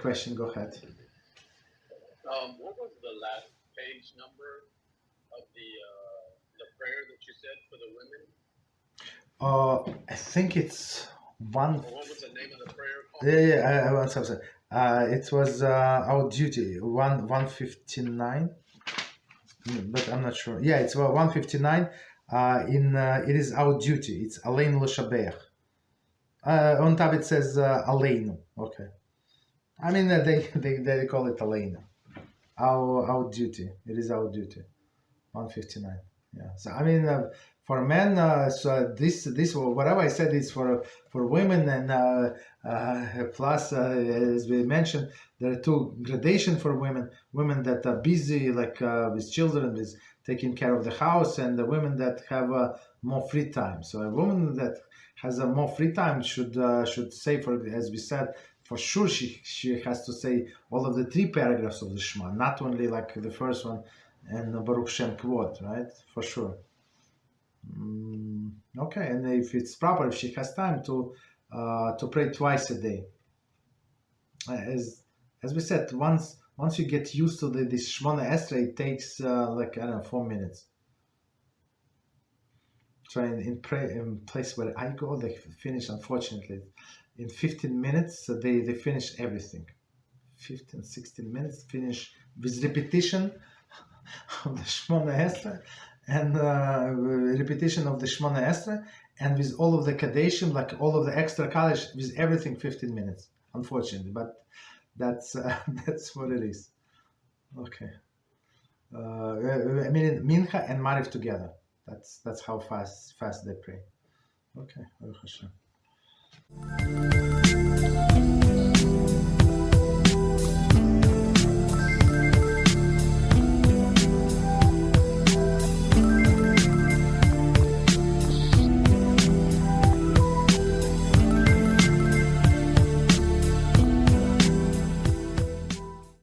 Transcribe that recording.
question. Go ahead. What was the last page number of the prayer that you said for the women? I think it's one. Or what was the name of the prayer called? Yeah. I want something. It was our duty 159, but I'm not sure. Yeah, it's 159. It is our duty. It's Aleinu l'shabeach. On top it says Aleinu. Okay. I mean they call it Aleinu. Our duty. It is our duty. 159. Yeah. So I mean, for men, so this whatever I said is for women, and plus as we mentioned, there are two gradations for women: women that are busy, like with children, with taking care of the house, and the women that have more free time. So a woman that has more free time should say, for as we said. For sure, she has to say all of the 3 paragraphs of the Shema, not only like the first one and Baruch Shem Kvod, right? For sure. Okay, and if it's proper, if she has time to pray twice a day, as we said, once you get used to this Shmona Esrei, it takes like 4 minutes. So in place where I go, they finish, unfortunately, in 15 minutes. They finish everything. 15, 16 minutes finish with repetition of the Shmona Esrei and repetition of the Shmona Esrei, and with all of the Kadeshim, like all of the extra Kaddish, with everything 15 minutes, unfortunately, but that's what it is. Okay. I mean, Mincha and Mariv together. That's how fast they pray. Okay. Baruch Hashem.